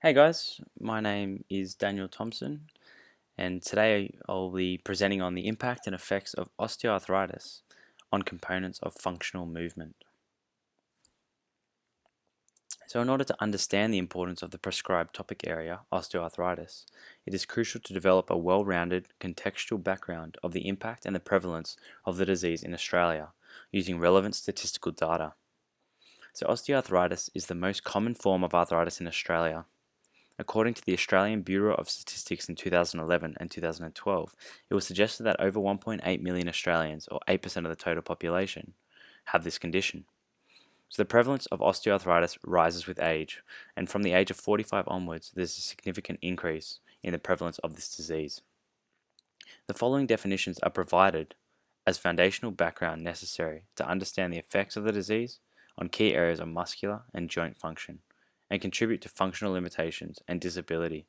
Hey guys, my name is Daniel Thomson, and today I'll be presenting on the impact and effects of osteoarthritis on components of functional movement. So, in order to understand the importance of the prescribed topic area, osteoarthritis, it is crucial to develop a well rounded contextual background of the impact and the prevalence of the disease in Australia using relevant statistical data. So, osteoarthritis is the most common form of arthritis in Australia. According to the Australian Bureau of Statistics in 2011 and 2012, it was suggested that over 1.8 million Australians, or 8% of the total population, have this condition. So the prevalence of osteoarthritis rises with age, and from the age of 45 onwards, there's a significant increase in the prevalence of this disease. The following definitions are provided as foundational background necessary to understand the effects of the disease on key areas of muscular and joint function and contribute to functional limitations and disability.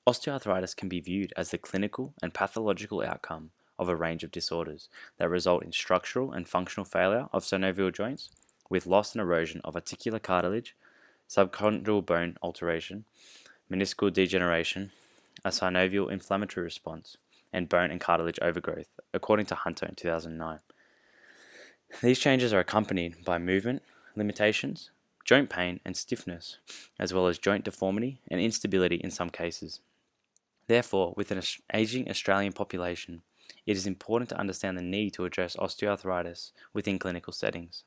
Osteoarthritis can be viewed as the clinical and pathological outcome of a range of disorders that result in structural and functional failure of synovial joints with loss and erosion of articular cartilage, subchondral bone alteration, meniscal degeneration, a synovial inflammatory response, and bone and cartilage overgrowth, according to Hunter in 2009. These changes are accompanied by movement limitations, joint pain and stiffness, as well as joint deformity and instability in some cases. Therefore, with an aging Australian population, it is important to understand the need to address osteoarthritis within clinical settings.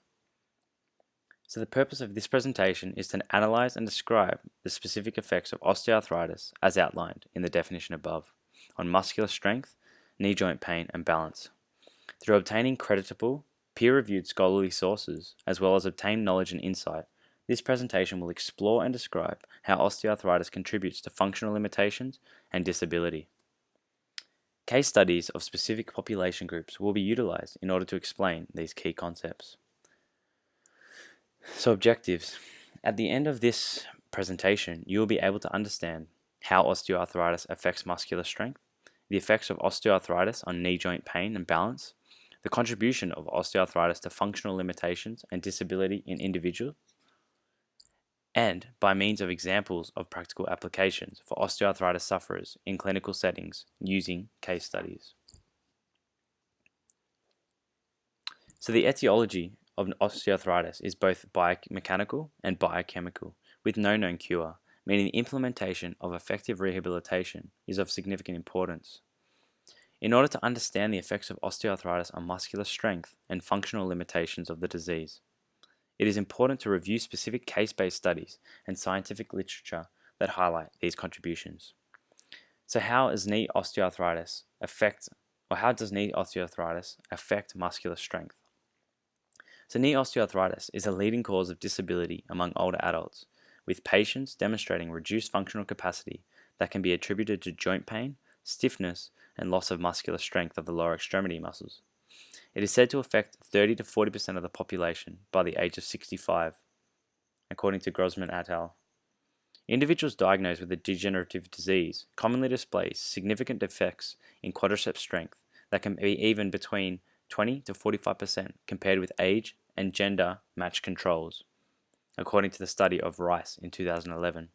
So the purpose of this presentation is to analyze and describe the specific effects of osteoarthritis as outlined in the definition above on muscular strength, knee joint pain, and balance. Through obtaining creditable, peer-reviewed scholarly sources, as well as obtained knowledge and insight, this presentation will explore and describe how osteoarthritis contributes to functional limitations and disability. Case studies of specific population groups will be utilized in order to explain these key concepts. So, objectives. At the end of this presentation, you will be able to understand how osteoarthritis affects muscular strength, the effects of osteoarthritis on knee joint pain and balance, the contribution of osteoarthritis to functional limitations and disability in individuals, and by means of examples of practical applications for osteoarthritis sufferers in clinical settings using case studies. So the etiology of osteoarthritis is both biomechanical and biochemical, with no known cure, meaning the implementation of effective rehabilitation is of significant importance. In order to understand the effects of osteoarthritis on muscular strength and functional limitations of the disease, it is important to review specific case-based studies and scientific literature that highlight these contributions. So how does knee osteoarthritis affect muscular strength? So knee osteoarthritis is a leading cause of disability among older adults, with patients demonstrating reduced functional capacity that can be attributed to joint pain, stiffness, and loss of muscular strength of the lower extremity muscles. It is said to affect 30 to 40% of the population by the age of 65, according to Grossman et al. Individuals diagnosed with a degenerative disease commonly display significant defects in quadriceps strength that can be even between 20 to 45% compared with age and gender matched controls, according to the study of Rice in 2011.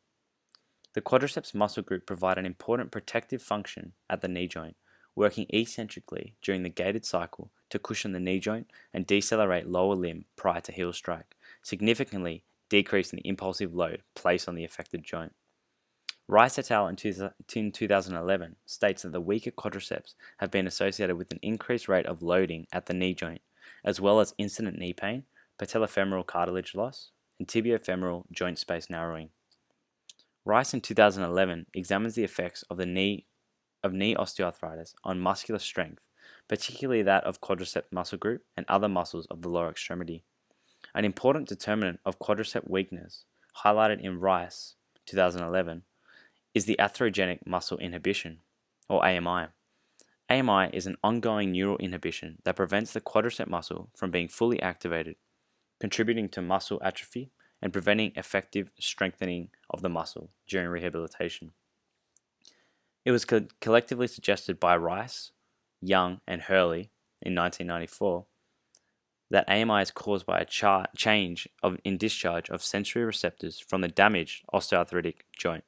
The quadriceps muscle group provide an important protective function at the knee joint, working eccentrically during the gated cycle to cushion the knee joint and decelerate lower limb prior to heel strike, significantly decreasing the impulsive load placed on the affected joint. Rice et al. In 2011 states that the weaker quadriceps have been associated with an increased rate of loading at the knee joint, as well as incident knee pain, patellofemoral cartilage loss, and tibiofemoral joint space narrowing. Rice in 2011 examines the effects of knee osteoarthritis on muscular strength, particularly that of quadriceps muscle group and other muscles of the lower extremity. An important determinant of quadricep weakness, highlighted in Rice 2011, is the atherogenic muscle inhibition, or AMI. AMI is an ongoing neural inhibition that prevents the quadricep muscle from being fully activated, contributing to muscle atrophy and preventing effective strengthening of the muscle during rehabilitation. It was collectively suggested by Rice, Young, and Hurley in 1994 that AMI is caused by a change in discharge of sensory receptors from the damaged osteoarthritic joint.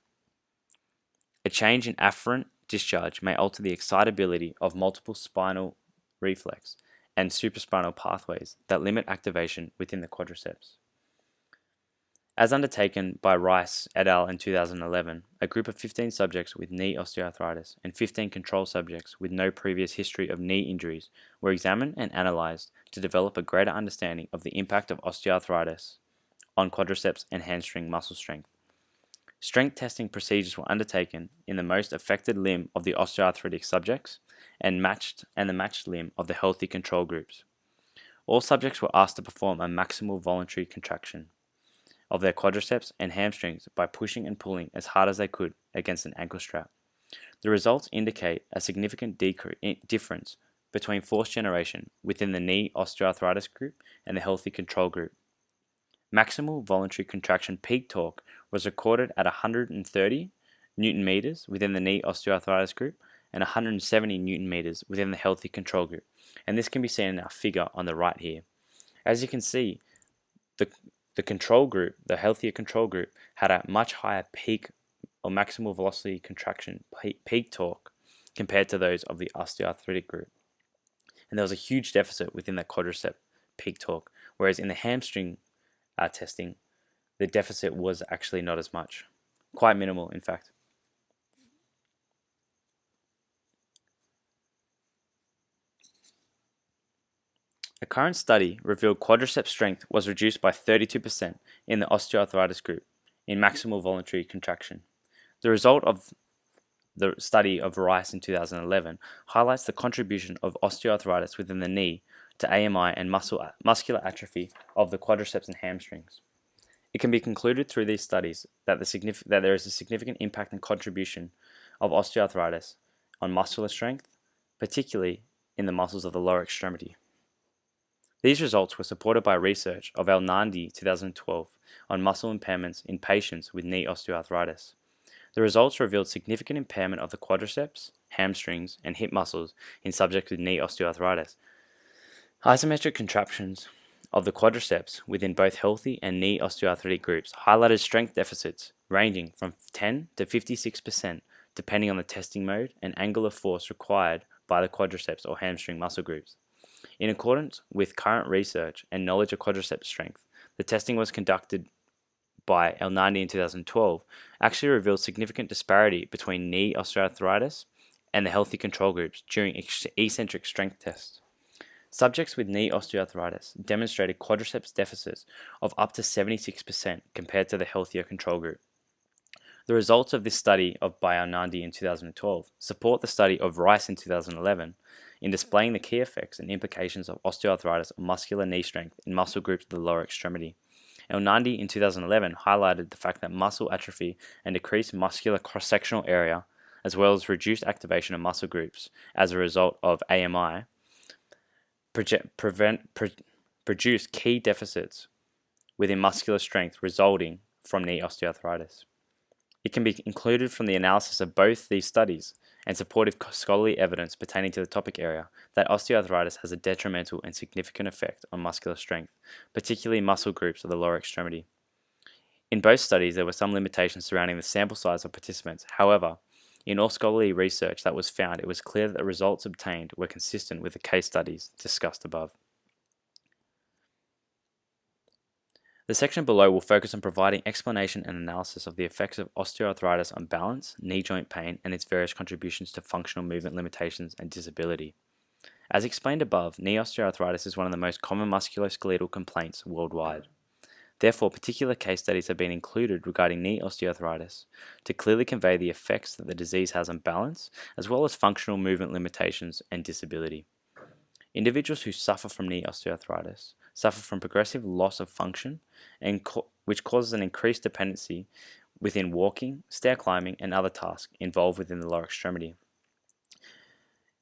A change in afferent discharge may alter the excitability of multiple spinal reflex and supraspinal pathways that limit activation within the quadriceps. As undertaken by Rice et al. In 2011, a group of 15 subjects with knee osteoarthritis and 15 control subjects with no previous history of knee injuries were examined and analyzed to develop a greater understanding of the impact of osteoarthritis on quadriceps and hamstring muscle strength. Strength testing procedures were undertaken in the most affected limb of the osteoarthritic subjects and the matched limb of the healthy control groups. All subjects were asked to perform a maximal voluntary contraction of their quadriceps and hamstrings by pushing and pulling as hard as they could against an ankle strap. The results indicate a significant difference between force generation within the knee osteoarthritis group and the healthy control group. Maximal voluntary contraction peak torque was recorded at 130 Newton meters within the knee osteoarthritis group and 170 Newton meters within the healthy control group. And this can be seen in our figure on the right here. As you can see, the control group, the healthier control group, had a much higher peak or maximal velocity contraction peak torque compared to those of the osteoarthritic group. And there was a huge deficit within the quadricep peak torque, whereas in the hamstring testing, the deficit was actually not as much, quite minimal in fact. A current study revealed quadricep strength was reduced by 32% in the osteoarthritis group in maximal voluntary contraction. The result of the study of Rice in 2011 highlights the contribution of osteoarthritis within the knee to AMI and muscular atrophy of the quadriceps and hamstrings. It can be concluded through these studies that there is a significant impact and contribution of osteoarthritis on muscular strength, particularly in the muscles of the lower extremity. These results were supported by research of El Nandi 2012 on muscle impairments in patients with knee osteoarthritis. The results revealed significant impairment of the quadriceps, hamstrings, and hip muscles in subjects with knee osteoarthritis. Isometric contractions of the quadriceps within both healthy and knee osteoarthritic groups highlighted strength deficits ranging from 10 to 56% depending on the testing mode and angle of force required by the quadriceps or hamstring muscle groups. In accordance with current research and knowledge of quadriceps strength, the testing was conducted by El Nandi in 2012 actually revealed significant disparity between knee osteoarthritis and the healthy control groups during eccentric strength tests. Subjects with knee osteoarthritis demonstrated quadriceps deficits of up to 76% compared to the healthier control group. The results of this study by El Nandi in 2012 support the study of Rice in 2011 in displaying the key effects and implications of osteoarthritis on muscular knee strength in muscle groups of the lower extremity. El Nandi in 2011 highlighted the fact that muscle atrophy and decreased muscular cross-sectional area, as well as reduced activation of muscle groups as a result of AMI, produce key deficits within muscular strength resulting from knee osteoarthritis. It can be included from the analysis of both these studies and supportive scholarly evidence pertaining to the topic area that osteoarthritis has a detrimental and significant effect on muscular strength, particularly muscle groups of the lower extremity. In both studies, there were some limitations surrounding the sample size of participants. However, in all scholarly research that was found, it was clear that the results obtained were consistent with the case studies discussed above. The section below will focus on providing explanation and analysis of the effects of osteoarthritis on balance, knee joint pain, and its various contributions to functional movement limitations and disability. As explained above, knee osteoarthritis is one of the most common musculoskeletal complaints worldwide. Therefore, particular case studies have been included regarding knee osteoarthritis to clearly convey the effects that the disease has on balance, as well as functional movement limitations and disability. Individuals who suffer from knee osteoarthritis suffer from progressive loss of function, which causes an increased dependency within walking, stair climbing, and other tasks involved within the lower extremity.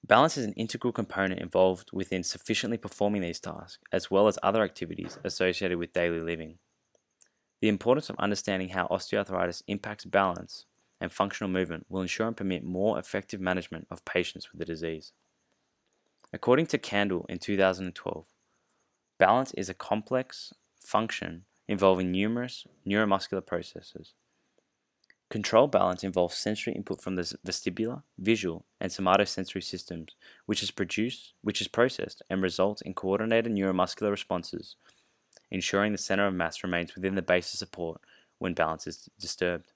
Balance is an integral component involved within sufficiently performing these tasks, as well as other activities associated with daily living. The importance of understanding how osteoarthritis impacts balance and functional movement will ensure and permit more effective management of patients with the disease. According to Candle in 2012, Balance is a complex function involving numerous neuromuscular processes. Control balance involves sensory input from the vestibular, visual, and somatosensory systems, which is processed and results in coordinated neuromuscular responses, ensuring the center of mass remains within the base of support when balance is disturbed.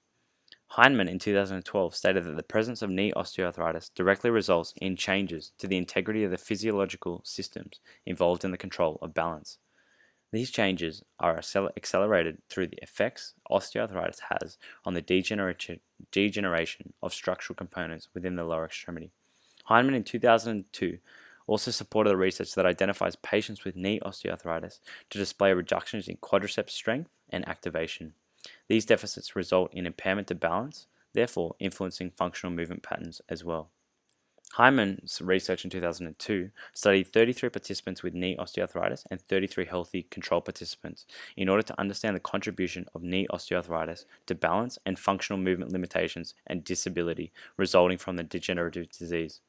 Heinemann in 2012 stated that the presence of knee osteoarthritis directly results in changes to the integrity of the physiological systems involved in the control of balance. These changes are accelerated through the effects osteoarthritis has on the degeneration of structural components within the lower extremity. Heinemann in 2002 also supported the research that identifies patients with knee osteoarthritis to display reductions in quadriceps strength and activation. These deficits result in impairment to balance, therefore influencing functional movement patterns as well. Hyman's research in 2002 studied 33 participants with knee osteoarthritis and 33 healthy control participants in order to understand the contribution of knee osteoarthritis to balance and functional movement limitations and disability resulting from the degenerative disease.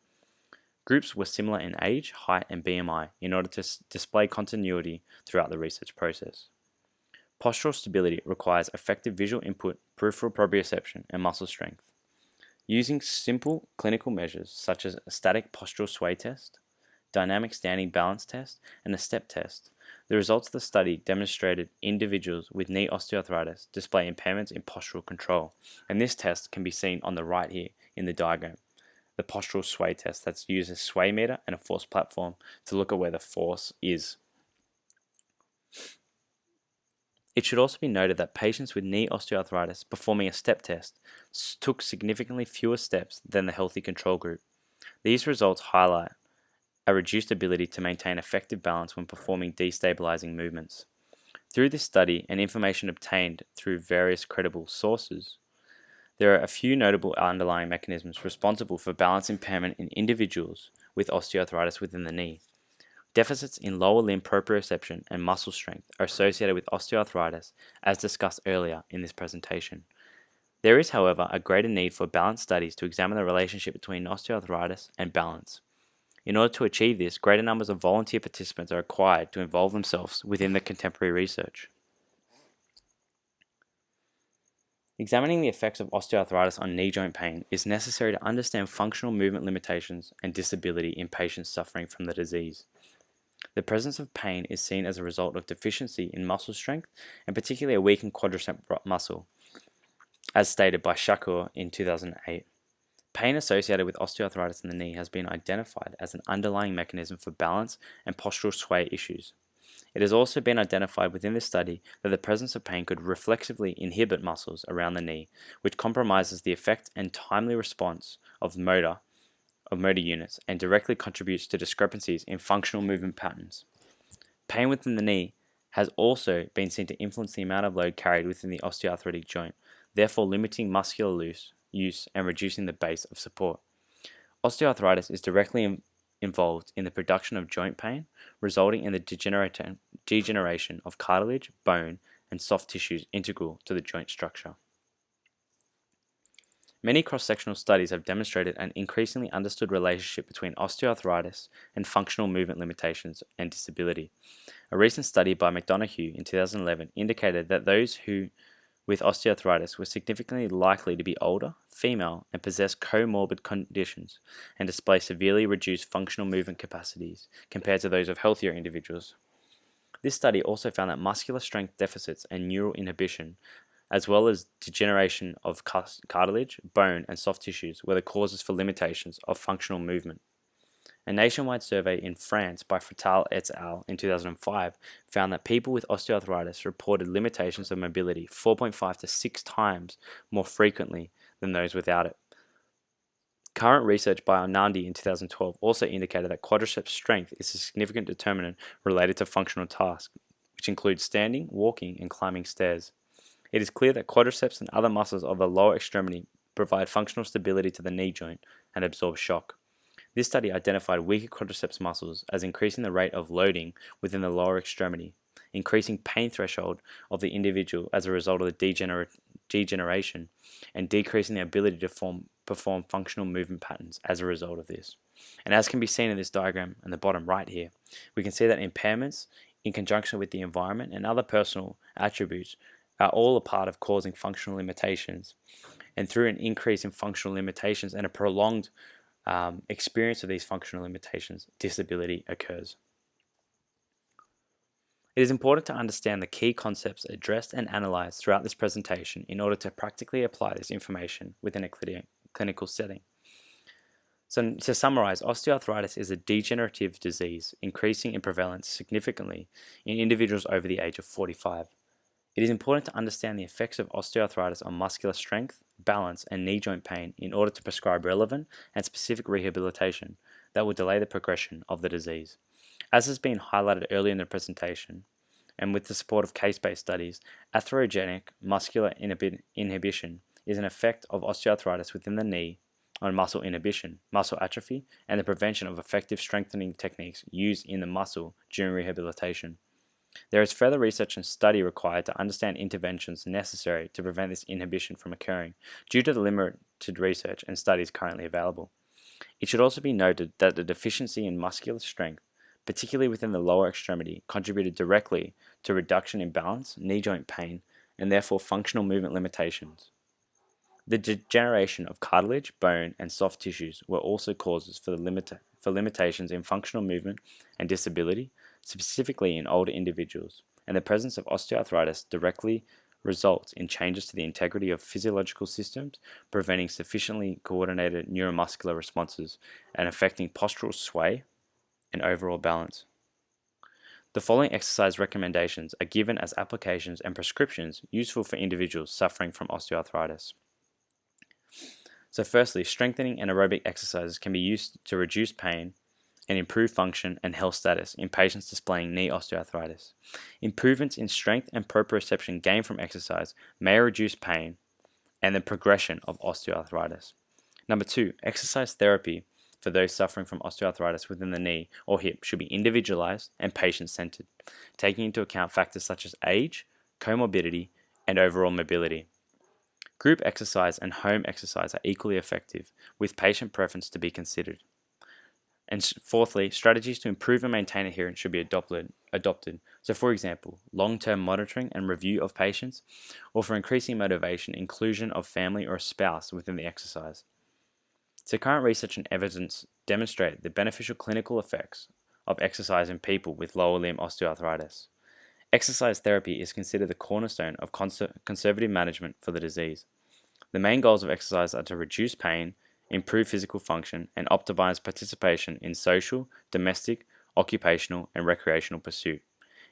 Groups were similar in age, height, and BMI in order to display continuity throughout the research process. Postural stability requires effective visual input, peripheral proprioception, and muscle strength. Using simple clinical measures such as a static postural sway test, dynamic standing balance test, and a step test, the results of the study demonstrated individuals with knee osteoarthritis display impairments in postural control, and this test can be seen on the right here in the diagram. The postural sway test that uses a sway meter and a force platform to look at where the force is. It should also be noted that patients with knee osteoarthritis performing a step test took significantly fewer steps than the healthy control group. These results highlight a reduced ability to maintain effective balance when performing destabilizing movements. Through this study and information obtained through various credible sources, there are a few notable underlying mechanisms responsible for balance impairment in individuals with osteoarthritis within the knee. Deficits in lower limb proprioception and muscle strength are associated with osteoarthritis, as discussed earlier in this presentation. There is, however, a greater need for balance studies to examine the relationship between osteoarthritis and balance. In order to achieve this, greater numbers of volunteer participants are required to involve themselves within the contemporary research. Examining the effects of osteoarthritis on knee joint pain is necessary to understand functional movement limitations and disability in patients suffering from the disease. The presence of pain is seen as a result of deficiency in muscle strength, and particularly a weakened quadricep muscle, as stated by Shakur in 2008. Pain associated with osteoarthritis in the knee has been identified as an underlying mechanism for balance and postural sway issues. It has also been identified within this study that the presence of pain could reflexively inhibit muscles around the knee, which compromises the effect and timely response of motor units and directly contributes to discrepancies in functional movement patterns. Pain within the knee has also been seen to influence the amount of load carried within the osteoarthritic joint, therefore limiting muscular use and reducing the base of support. Osteoarthritis is directly involved in the production of joint pain, resulting in the degeneration of cartilage, bone, and soft tissues integral to the joint structure. Many cross-sectional studies have demonstrated an increasingly understood relationship between osteoarthritis and functional movement limitations and disability. A recent study by McDonough in 2011 indicated that those with osteoarthritis were significantly likely to be older, female, and possess comorbid conditions and display severely reduced functional movement capacities compared to those of healthier individuals. This study also found that muscular strength deficits and neural inhibition, as well as degeneration of cartilage, bone, and soft tissues, were the causes for limitations of functional movement. A nationwide survey in France by Fratal et al. In 2005 found that people with osteoarthritis reported limitations of mobility 4.5 to 6 times more frequently than those without it. Current research by Anandi in 2012 also indicated that quadriceps strength is a significant determinant related to functional tasks, which include standing, walking, and climbing stairs. It is clear that quadriceps and other muscles of the lower extremity provide functional stability to the knee joint and absorb shock. This study identified weaker quadriceps muscles as increasing the rate of loading within the lower extremity, increasing pain threshold of the individual as a result of the degeneration, and decreasing the ability to perform functional movement patterns as a result of this. And as can be seen in this diagram in the bottom right here, we can see that impairments in conjunction with the environment and other personal attributes, are all a part of causing functional limitations. And through an increase in functional limitations and a prolonged experience of these functional limitations, disability occurs. It is important to understand the key concepts addressed and analyzed throughout this presentation in order to practically apply this information within a clinical setting. So to summarize, osteoarthritis is a degenerative disease increasing in prevalence significantly in individuals over the age of 45. It is important to understand the effects of osteoarthritis on muscular strength, balance, and knee joint pain in order to prescribe relevant and specific rehabilitation that will delay the progression of the disease. As has been highlighted earlier in the presentation, and with the support of case-based studies, atherogenic muscular inhibition is an effect of osteoarthritis within the knee on muscle inhibition, muscle atrophy, and the prevention of effective strengthening techniques used in the muscle during rehabilitation. There is further research and study required to understand interventions necessary to prevent this inhibition from occurring, due to the limited research and studies currently available. It should also be noted that the deficiency in muscular strength, particularly within the lower extremity, contributed directly to reduction in balance, knee joint pain, and therefore functional movement limitations. The degeneration of cartilage, bone, and soft tissues were also causes for limitations in functional movement and disability, specifically in older individuals, and the presence of osteoarthritis directly results in changes to the integrity of physiological systems, preventing sufficiently coordinated neuromuscular responses and affecting postural sway and overall balance. The following exercise recommendations are given as applications and prescriptions useful for individuals suffering from osteoarthritis. So firstly, strengthening and aerobic exercises can be used to reduce pain and improve function and health status in patients displaying knee osteoarthritis. Improvements in strength and proprioception gained from exercise may reduce pain and the progression of osteoarthritis. Number 2, exercise therapy for those suffering from osteoarthritis within the knee or hip should be individualized and patient-centered, taking into account factors such as age, comorbidity, and overall mobility. Group exercise and home exercise are equally effective, with patient preference to be considered. And fourthly, strategies to improve and maintain adherence should be adopted. So for example, long-term monitoring and review of patients, or for increasing motivation, inclusion of family or a spouse within the exercise. So current research and evidence demonstrate the beneficial clinical effects of exercise in people with lower limb osteoarthritis. Exercise therapy is considered the cornerstone of conservative management for the disease. The main goals of exercise are to reduce pain, improve physical function, and optimize participation in social, domestic, occupational, and recreational pursuit.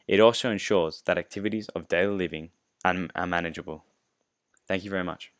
It also ensures that activities of daily living are manageable. Thank you very much.